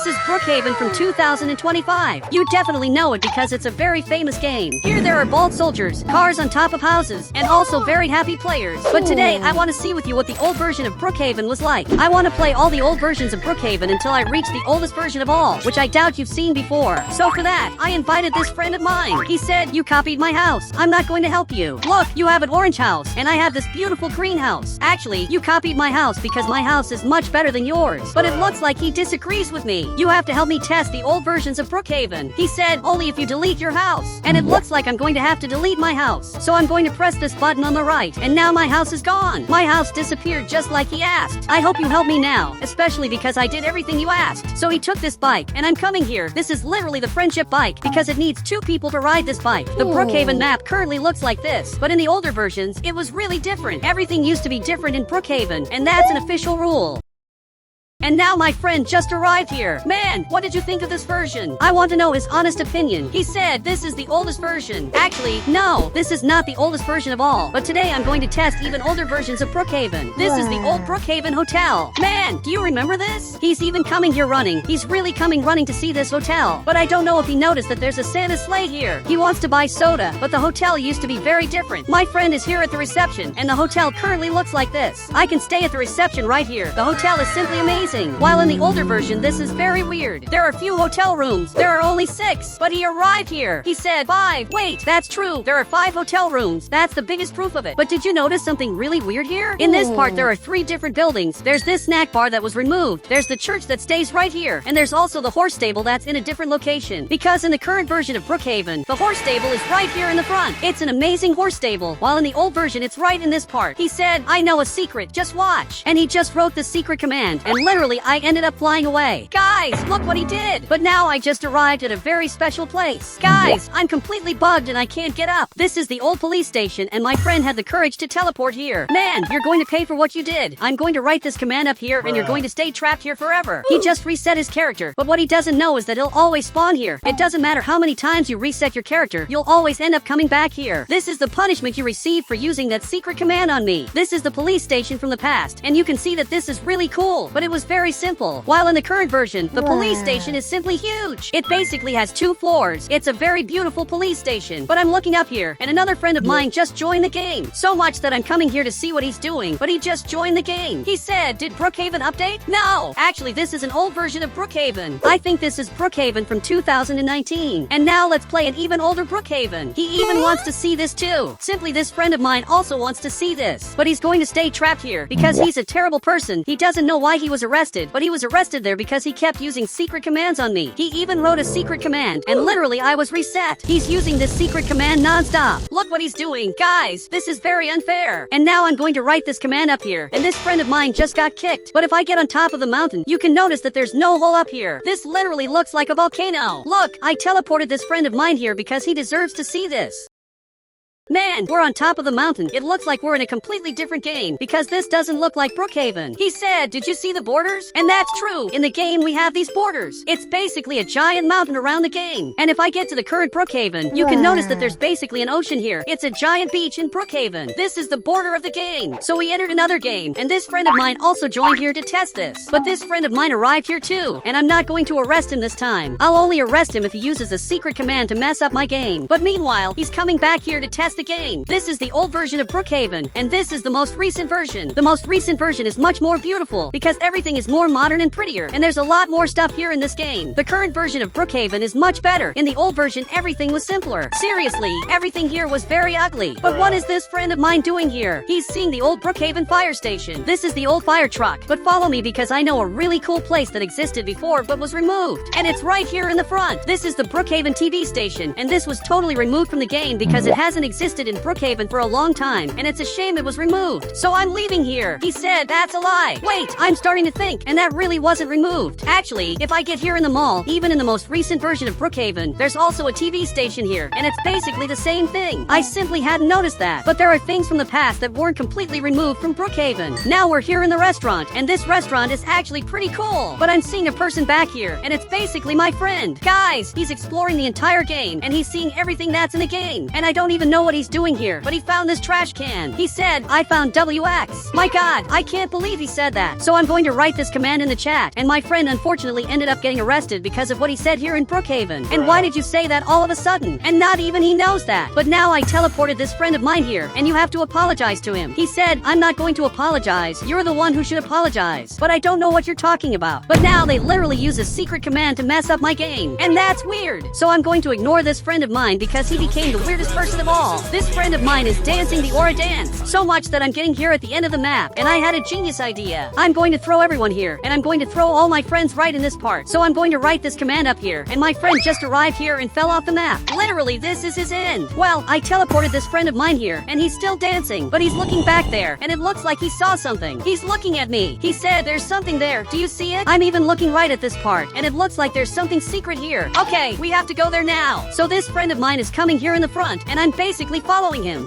This is Brookhaven from 2025. You definitely know it because it's a very famous game. Here there are bald soldiers, cars on top of houses, and also very happy players. But today I want to see with you what the old version of Brookhaven was like. I want to play all the old versions of Brookhaven until I reach the oldest version of all, which I doubt you've seen before. So for that, I invited this friend of mine. He said, "You copied my house. I'm not going to help you. Look, you have an orange house, and I have this beautiful green house. Actually, you copied my house because my house is much better than yours. But it looks like he disagrees with me. You have to help me test the old versions of Brookhaven." He said, "Only if you delete your house." And it looks like I'm going to have to delete my house. So I'm going to press this button on the right, and now my house is gone. My house disappeared just like he asked. I hope you help me now, especially because I did everything you asked. So he took this bike, and I'm coming here. This is literally the friendship bike because it needs 2 people to ride this bike. The Brookhaven map currently looks like this, but in the older versions, it was really different. Everything used to be different in Brookhaven, and that's an official rule. And now my friend just arrived here. Man, what did you think of this version? I want to know his honest opinion. He said this is the oldest version. Actually, no, this is not the oldest version of all. But today I'm going to test even older versions of Brookhaven. This is the old Brookhaven Hotel. Man, do you remember this? He's even coming here running. He's really coming running to see this hotel. But I don't know if he noticed that there's a Santa sleigh here. He wants to buy soda, but the hotel used to be very different. My friend is here at the reception, and the hotel currently looks like this. I can stay at the reception right here. The hotel is simply amazing. While in the older version, this is very weird. There are few hotel rooms. There are only 6. But he arrived here. He said 5. Wait, that's true. There are 5 hotel rooms. That's the biggest proof of it. But did you notice something really weird here? In this part, there are 3 different buildings. There's this snack bar that was removed. There's the church that stays right here. And there's also the horse stable that's in a different location. Because in the current version of Brookhaven, the horse stable is right here in the front. It's an amazing horse stable. While in the old version, it's right in this part. He said, "I know a secret. Just watch." And he just wrote the secret command. And literally, I ended up flying away. Guys, look what he did. But now I just arrived at a very special place. Guys, I'm completely bugged and I can't get up. This is the old police station and my friend had the courage to teleport here. Man, you're going to pay for what you did. I'm going to write this command up here and you're going to stay trapped here forever. He just reset his character, but what he doesn't know is that he'll always spawn here. It doesn't matter how many times you reset your character, you'll always end up coming back here. This is the punishment you receive for using that secret command on me. This is the police station from the past, and you can see that this is really cool, but it was very simple. While in the current version, the police station is simply huge. It basically has 2 floors. It's a very beautiful police station. But I'm looking up here, and another friend of mine just joined the game. So much that I'm coming here to see what he's doing, but he just joined the game. He said, "Did Brookhaven update?" No! Actually, this is an old version of Brookhaven. I think this is Brookhaven from 2019. And now let's play an even older Brookhaven. He even wants to see this too. Simply, this friend of mine also wants to see this. But he's going to stay trapped here because he's a terrible person. He doesn't know why he was arrested, but he was arrested there because he kept using secret commands on me. He even wrote a secret command, and literally I was reset. He's using this secret command non-stop. Look what he's doing. Guys, this is very unfair. And now I'm going to write this command up here, and this friend of mine just got kicked. But if I get on top of the mountain, you can notice that there's no hole up here. This literally looks like a volcano. Look, I teleported this friend of mine here because he deserves to see this. Man, we're on top of the mountain. It looks like we're in a completely different game because this doesn't look like Brookhaven. He said, "Did you see the borders?" And that's true. In the game, we have these borders. It's basically a giant mountain around the game. And if I get to the current Brookhaven, you can notice that there's basically an ocean here. It's a giant beach in Brookhaven. This is the border of the game. So we entered another game, and this friend of mine also joined here to test this. But this friend of mine arrived here too, and I'm not going to arrest him this time. I'll only arrest him if he uses a secret command to mess up my game. But meanwhile, he's coming back here to test the game. This is the old version of Brookhaven, and this is the most recent version. The most recent version is much more beautiful because everything is more modern and prettier, and there's a lot more stuff here in this game. The current version of Brookhaven is much better. In the old version, everything was simpler. Seriously, everything here was very ugly. But what is this friend of mine doing here? He's seeing the old Brookhaven fire station. This is the old fire truck. But follow me because I know a really cool place that existed before but was removed. And it's right here in the front. This is the Brookhaven TV station, and this was totally removed from the game because it hasn't existed in Brookhaven for a long time, and it's a shame it was removed. So I'm leaving here. He said, "That's a lie." Wait, I'm starting to think, and that really wasn't removed. Actually, if I get here in the mall, even in the most recent version of Brookhaven, there's also a TV station here, and it's basically the same thing. I simply hadn't noticed that. But there are things from the past that weren't completely removed from Brookhaven. Now we're here in the restaurant, and this restaurant is actually pretty cool. But I'm seeing a person back here, and it's basically my friend. Guys, he's exploring the entire game, and he's seeing everything that's in the game, and I don't even know what he's doing here, but he found this trash can. He said, I found WX. My god, I can't believe he said that. So I'm going to write this command in the chat, and my friend unfortunately ended up getting arrested because of what he said here in Brookhaven. And why did you say that all of a sudden? And not even he knows that. But now I teleported this friend of mine here, and you have to apologize to him. He said, I'm not going to apologize. You're the one who should apologize. But I don't know what you're talking about. But now they literally use a secret command to mess up my game. And that's weird. So I'm going to ignore this friend of mine because he became the weirdest person of all. This friend of mine is dancing the aura dance. So much that I'm getting here at the end of the map. And I had a genius idea. I'm going to throw everyone here. And I'm going to throw all my friends right in this part. So I'm going to write this command up here. And my friend just arrived here and fell off the map. Literally, this is his end. Well, I teleported this friend of mine here. And he's still dancing. But he's looking back there. And it looks like he saw something. He's looking at me. He said, there's something there. Do you see it? I'm even looking right at this part. And it looks like there's something secret here. Okay, we have to go there now. So this friend of mine is coming here in the front. And I'm basically following him.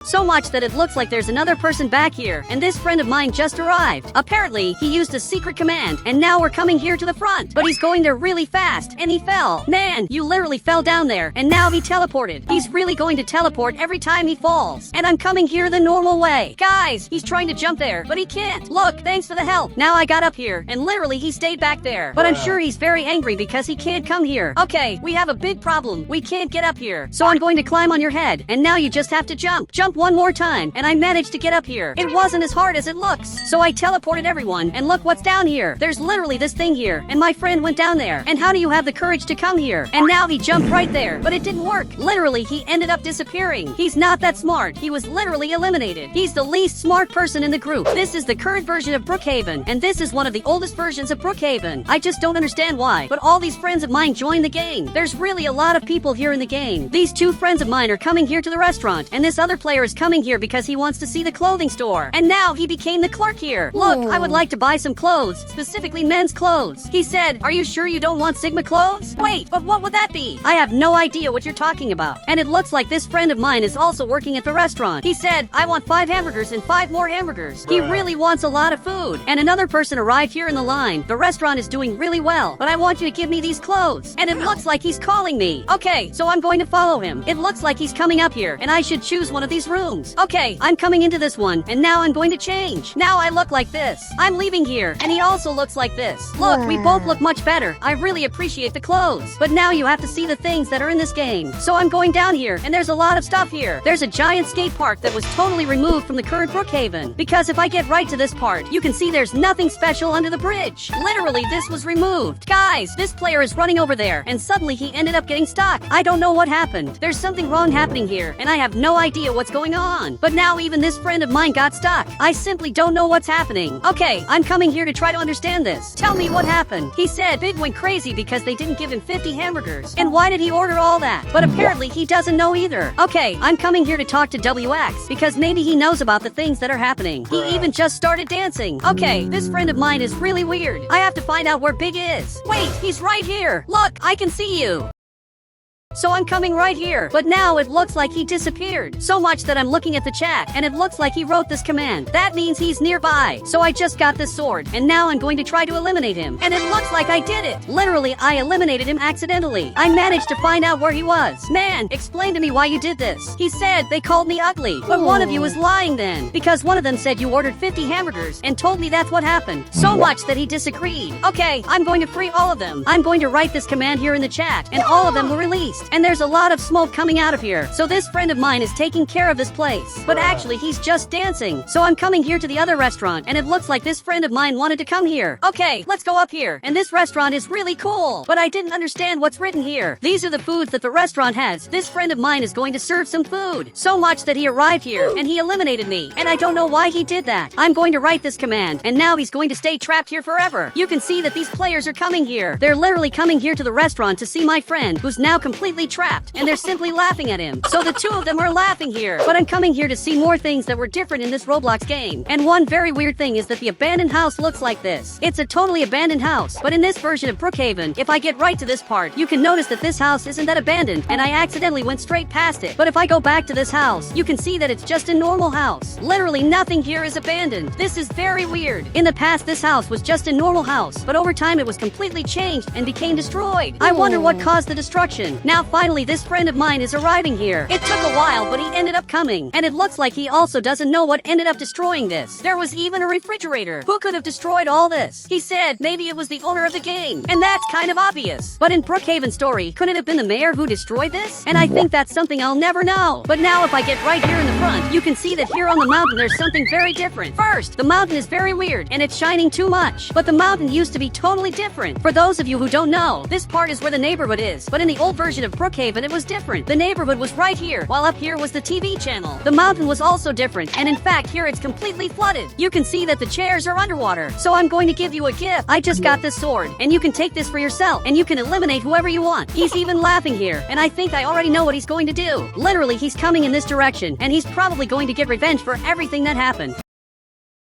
So much that it looks like there's another person back here, and this friend of mine just arrived. Apparently, he used a secret command, and now we're coming here to the front. But he's going there really fast, and he fell. Man, you literally fell down there, and now he teleported. He's really going to teleport every time he falls. And I'm coming here the normal way. Guys, he's trying to jump there, but he can't. Look, thanks for the help. Now I got up here, and literally he stayed back there. But I'm sure he's very angry because he can't come here. Okay, we have a big problem. We can't get up here. So I'm going to climb on your head, and now you just have to jump. Jump one more time, and I managed to get up here. It wasn't as hard as it looks. So I teleported everyone, and look what's down here. There's literally this thing here, and my friend went down there. And how do you have the courage to come here? And now he jumped right there, but it didn't work. Literally, he ended up disappearing. He's not that smart. He was literally eliminated. He's the least smart person in the group. This is the current version of Brookhaven, and this is one of the oldest versions of Brookhaven. I just don't understand why, but all these friends of mine joined the game. There's really a lot of people here in the game. These two friends of mine are coming here to the restaurant, and this other player is coming here because he wants to see the clothing store. And now he became the clerk here. Look, I would like to buy some clothes, specifically men's clothes. He said, are you sure you don't want Sigma clothes? Wait, but what would that be? I have no idea what you're talking about. And it looks like this friend of mine is also working at the restaurant. He said, I want 5 hamburgers and 5 more hamburgers. He really wants a lot of food. And another person arrived here in the line. The restaurant is doing really well, but I want you to give me these clothes. And it looks like he's calling me. Okay, so I'm going to follow him. It looks like he's coming up here, and I should choose one of these rooms. Okay, I'm coming into this one, and now I'm going to change. Now I look like this. I'm leaving here, and he also looks like this. Look, we both look much better. I really appreciate the clothes. But now you have to see the things that are in this game. So I'm going down here, and there's a lot of stuff here. There's a giant skate park that was totally removed from the current Brookhaven. Because if I get right to this part, you can see there's nothing special under the bridge. Literally, this was removed. Guys, this player is running over there, and suddenly he ended up getting stuck. I don't know what happened. There's something wrong happening here, and I have no idea what's going on. But now even this friend of mine got stuck. I simply don't know what's happening. Okay, I'm coming here to try to understand this. Tell me what happened. He said Big went crazy because they didn't give him 50 hamburgers. And why did he order all that? But apparently he doesn't know either. Okay, I'm coming here to talk to WX because maybe he knows about the things that are happening. He even just started dancing. Okay, this friend of mine is really weird. I have to find out where Big is. Wait, he's right here. Look, I can see you. So I'm coming right here, but now it looks like he disappeared. So much that I'm looking at the chat, and it looks like he wrote this command. That means he's nearby. So I just got this sword, and now I'm going to try to eliminate him. And it looks like I did it. Literally, I eliminated him accidentally. I managed to find out where he was. Man, explain to me why you did this. He said they called me ugly, but one of you was lying then, because one of them said you ordered 50 hamburgers and told me that's what happened. So much that he disagreed. Okay, I'm going to free all of them. I'm going to write this command here in the chat, and all of them were released. And there's a lot of smoke coming out of here. So this friend of mine is taking care of this place. But actually, he's just dancing. So I'm coming here to the other restaurant, and it looks like this friend of mine wanted to come here. Okay, let's go up here. And this restaurant is really cool. But I didn't understand what's written here. These are the foods that the restaurant has. This friend of mine is going to serve some food. So much that he arrived here, and he eliminated me. And I don't know why he did that. I'm going to write this command, and now he's going to stay trapped here forever. You can see that these players are coming here. They're literally coming here to the restaurant to see my friend, who's now completely trapped. And they're simply laughing at him. So the two of them are laughing here. But I'm coming here to see more things that were different in this Roblox game. And one very weird thing is that the abandoned house looks like this. It's a totally abandoned house. But in this version of Brookhaven, if I get right to this part, you can notice that this house isn't that abandoned, and I accidentally went straight past it. But if I go back to this house, you can see that it's just a normal house. Literally nothing here is abandoned. This is very weird. In the past, this house was just a normal house, but over time it was completely changed and became destroyed. I wonder what caused the destruction. Now now finally this friend of mine is arriving here. It took a while, but he ended up coming. And it looks like he also doesn't know what ended up destroying this. There was even a refrigerator. Who could have destroyed all this? He said maybe it was the owner of the game. And that's kind of obvious. But in Brookhaven's story, couldn't it have been the mayor who destroyed this? And I think that's something I'll never know. But now if I get right here in the front, you can see that here on the mountain there's something very different. First, the mountain is very weird and it's shining too much. But the mountain used to be totally different. For those of you who don't know, this part is where the neighborhood is. But in the old version of Brookhaven, it was different. The neighborhood was right here, while up here was the TV channel. The mountain was also different, and in fact, here it's completely flooded. You can see that the chairs are underwater. So I'm going to give you a gift. I just got this sword, and you can take this for yourself, and you can eliminate whoever you want. He's even laughing here, and I think I already know what he's going to do. Literally, he's coming in this direction, and he's probably going to get revenge for everything that happened.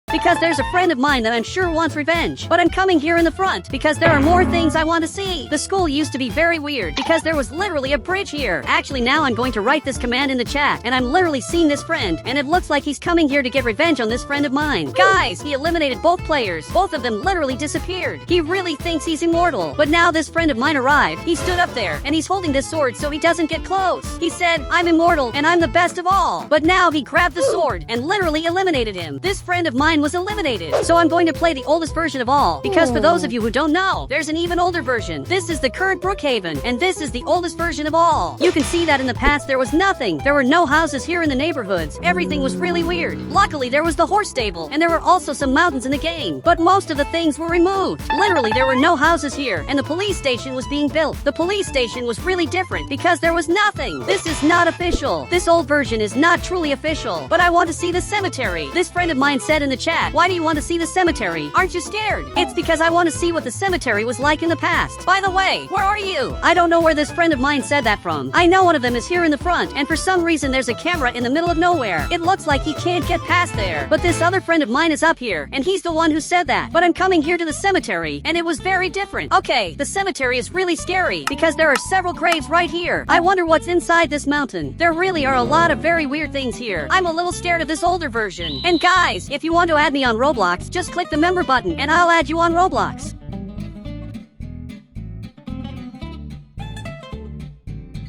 Because there's a friend of mine that I'm sure wants revenge. But I'm coming here in the front because there are more things I want to see. The school used to be very weird because there was literally a bridge here. Actually, now I'm going to write this command in the chat, and I'm literally seeing this friend, and it looks like he's coming here to get revenge on this friend of mine. Guys, he eliminated both players. Both of them literally disappeared. He really thinks he's immortal. But now this friend of mine arrived. He stood up there, and he's holding this sword so he doesn't get close. He said, I'm immortal, and I'm the best of all. But now he grabbed the sword and literally eliminated him. This friend of mine was eliminated. So I'm going to play the oldest version of all, because for those of you who don't know, there's an even older version. This is the current Brookhaven, and this is the oldest version of all. You can see that in the past there was nothing. There were no houses here in the neighborhoods. Everything was really weird. Luckily, there was the horse stable, and there were also some mountains in the game, but most of the things were removed. Literally, there were no houses here, and the police station was being built. The police station was really different because there was nothing. This is not official. This old version is not truly official, but I want to see the cemetery. This friend of mine said in the chat, why do you want to see the cemetery? Aren't you scared? It's because I want to see what the cemetery was like in the past. By the way, where are you? I don't know where this friend of mine said that from. I know one of them is here in the front, and for some reason there's a camera in the middle of nowhere. It looks like he can't get past there. But this other friend of mine is up here, and he's the one who said that. But I'm coming here to the cemetery, and it was very different. Okay, the cemetery is really scary because there are several graves right here. I wonder what's inside this mountain. There really are a lot of very weird things here. I'm a little scared of this older version. And guys, if you want to add me on Roblox, just click the member button and I'll add you on Roblox.